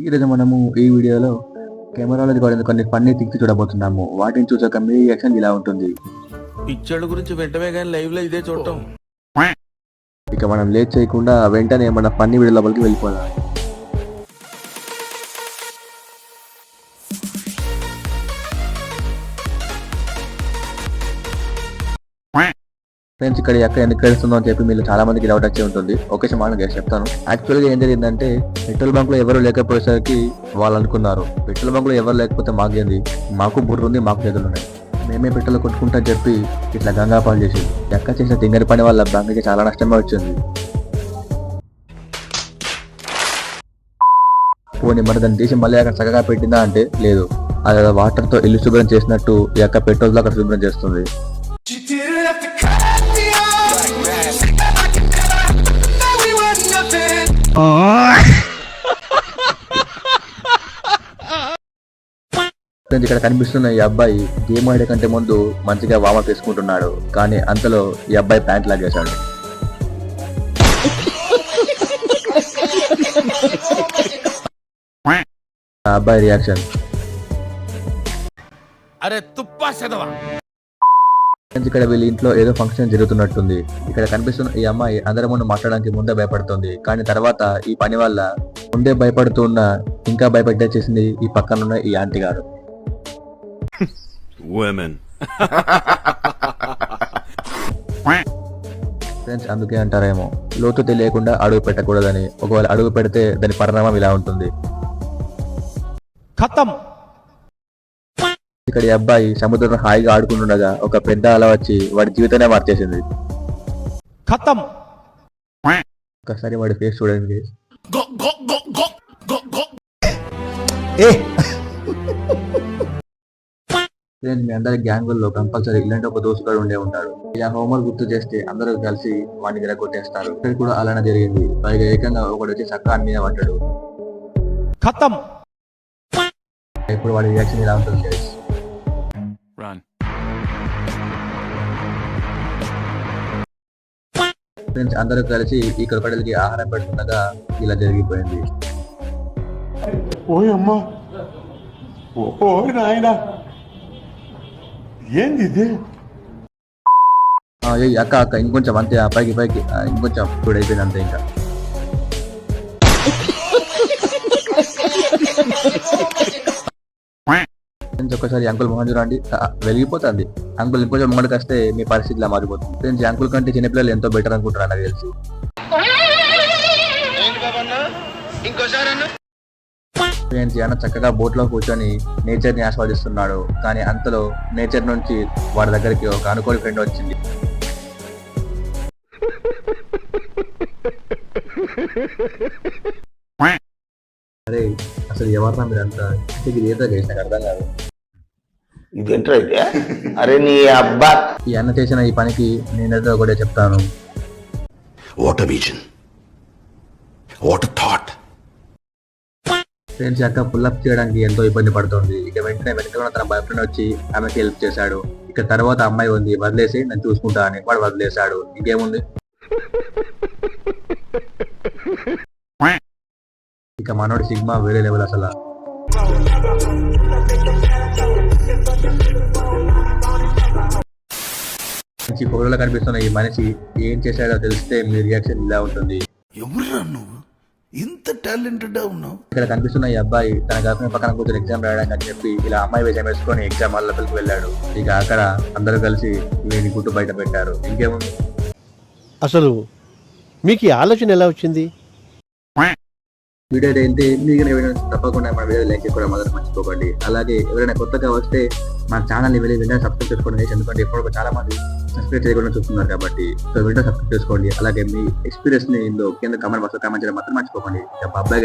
ఈరోజు మనము ఈ వీడియోలో కెమెరాలో రికార్డ్ కొన్ని ఫన్నీ థింగ్స్ చూడబోతున్నాము. వాటిని చూసాక మీ రియాక్షన్ ఇలా ఉంటుంది. పిక్చర్ల గురించి వెంటనే కానీ లైవ్ లో ఇదే చూడటం. ఇక మనం లేట్ చేయకుండా వెంటనే మన ఫన్నీ వీడియో లోపలికి వెళ్ళిపోదాం. ఫ్రెండ్స్, ఇక్కడ ఎక్కడ ఎందుకు వెళ్తుందో అని చెప్పి మీరు చాలా మందికి డౌట్ వచ్చి ఉంటుంది. ఒకే సమానం చెప్తాను. యాక్చువల్గా ఏం జరిగిందంటే పెట్రోల్ బంక్ లో ఎవరు లేకపోయేసరికి వాళ్ళు అనుకున్నారు పెట్రోల్ బంక్ లో ఎవరు లేకపోతే మాకేంది, మాకు బుర్ర ఉంది, మాకు చేతులు ఉన్నాయి, మేమే పెట్రోల్ కొట్టుకుంటా చెప్పి ఇట్లా గంగా పాలు చేసి ఎక్క చేసిన తింగరి పని వల్ల బంక్కి చాలా నష్టమే వచ్చింది. పోనీ మరి దాన్ని తీసి మళ్ళీ అక్కడ చక్కగా పెట్టిందా అంటే లేదు, అది వాటర్ తో ఇల్లు శుభ్రం చేసినట్టు ఈ యొక్క పెట్రోల్ లో అక్కడ శుభ్రం చేస్తుంది. ఇక్కడ కనిపిస్తున్న ఈ అబ్బాయి గేమ్ ఆడే కంటే ముందు మంచిగా వామప్ వేసుకుంటున్నాడు. కానీ అంతలో ఈ అబ్బాయి ప్యాంట్ లాగేశాడు. ఆ అబ్బాయి రియాక్షన్ అరే తుప్పా చదవా. ఇక్కడ వీళ్ళ ఇంట్లో ఏదో ఫంక్షన్ జరుగుతున్నట్టుంది. ఇక్కడ కనిపిస్తున్న ఈ అమ్మాయి అందరి ముందు మాట్లాడడానికి ముందే భయపడుతుంది. కానీ తర్వాత ఈ పని వల్ల ముందే భయపడుతున్న ఇంకా భయపెట్టేసేసింది ఈ పక్కనున్న ఈ ఆంటీ గారు. ఫ్రెండ్స్, అందుకే అంటారేమో లోతు తెలియకుండా అడుగు పెట్టకూడదని. ఒకవేళ అడుగు పెడితే దాని పరిణామం ఇలా ఉంటుంది. ఇక్కడ ఈ అబ్బాయి సముద్రం హాయిగా ఆడుకుంటుండగా ఒక పెద్ద అల వచ్చి వాడి జీవితాన్ని మార్చేసింది. ఒకసారి వాడి ఫేస్ చూడండి. మీ అందరి గ్యాంగుల్లో కంపల్సరీ ఇలాంటి ఒక దోస్తుగాడు ఉండే ఉంటాడు. ఇలా హోంవర్క్ గుర్తు చేస్తే అందరూ కలిసి వాడిని విరగొట్టేస్తారు. ఇక్కడ కూడా అలానే జరిగింది. పైగా ఏకంగా ఒకటి వచ్చి చక్కా మీద పడ్డాడు. ఇప్పుడు వాడి రియాక్షన్ ఇలా ఉంటుంది. ఫ్రెండ్స్, అందరూ కలిసి ఈ క్రొకడైల్కి ఆహారం పెడుతుండగా ఇలా జరిగిపోయింది. అక్క అక్క ఇంకొంచెం అంతే, పైకి పైకి ఇంకొంచెం చూడైపోయింది అంతే. ఇంకా ఒకసారి అంకుల్ మొహం చూడండి, వెలిగిపోతుంది. అంకుల్ ఇంకొంచెం ముంగడికి వస్తే మీ పరిస్థితి ఇలా మారిపోతుంది. ఫ్రెండ్స్, అంకుల్ కంటే చిన్నపిల్లలు ఎంతో బెటర్ అనుకుంటున్నారు నాకు తెలిసి. ఫ్రెండ్స్, ఆయన చక్కగా బోట్ లో కూర్చొని నేచర్ ని ఆస్వాదిస్తున్నాడు. కానీ అంతలో నేచర్ నుంచి వాడి దగ్గరికి ఒక అనుకోని ఫ్రెండ్ వచ్చింది. అరే అసలు ఎవరన్నా మీరంతా ఈత చేసి నాకు అర్థం కాదు. అరే నీ అబ్బా, ఈ అన్న చేసిన ఈ పనికి నేనేదో ఒకటే చెప్తాను. What a vision, what a thought. Friends, అక్క పుల్అప్ చేయడానికి ఎంతో ఇబ్బంది పడుతుంది. ఇక వెంటనే వెనక తన బాయ్ ఫ్రెండ్ వచ్చి ఆమెకి హెల్ప్ చేశాడు. ఇక తర్వాత అమ్మాయి ఉంది, వదిలేసి నన్ను చూసుకుంటా అని వాడు వదిలేశాడు. ఇంకేముంది, ఇక మనోడి సిగ్మా వేరే లెవెల్ అసలు. ఫోటోలో కనిపిస్తున్న ఈ మనిషి ఏం చేశాడో తెలిస్తే మీ రియాక్షన్ ఇలా ఉంటుంది. ఎవరురా నువ్వు, ఇంత టాలెంటెడ్ ఉన్నావు? ఇక్కడ కనిపిస్తున్న ఈ అబ్బాయి తన గర్ల్ఫ్రెండ్ పక్కన కూర్చొని ఎగ్జామ్ రాయడానికి అని చెప్పి ఇలా అమ్మాయి వేషం వేసుకొని ఎగ్జామ్ హాల్ లోపలికి వెళ్ళాడు. ఇక అక్కడ అందరూ కలిసి వీని గుట్టు బయట పెట్టారు. ఇంకేముంది, అసలు మీకు ఈ ఆలోచన ఎలా వచ్చింది? వీడియో ఏంటి మీకు తప్పకుండా మన వీడియో లైక్ చేసుకోవడం మాత్రం మర్చిపోకండి. అలాగే ఎవరైనా కొత్తగా వస్తే మన ఛానల్ని వెళ్ళి వెంటనే సబ్స్క్రైబ్ చేసుకోండి. ఎందుకంటే ఎప్పుడు చాలా మంది సబ్స్క్రైబ్ చేయకుండా చూస్తున్నారు కాబట్టి వెంటనే సబ్స్క్రైబ్ చేసుకోండి. అలాగే మీ ఎక్స్పీరియన్స్ ని కింద కామెంట్ బాక్స్ లో కామెంట్ చేయడం మాత్రం మర్చిపోకండి. అబ్బాయి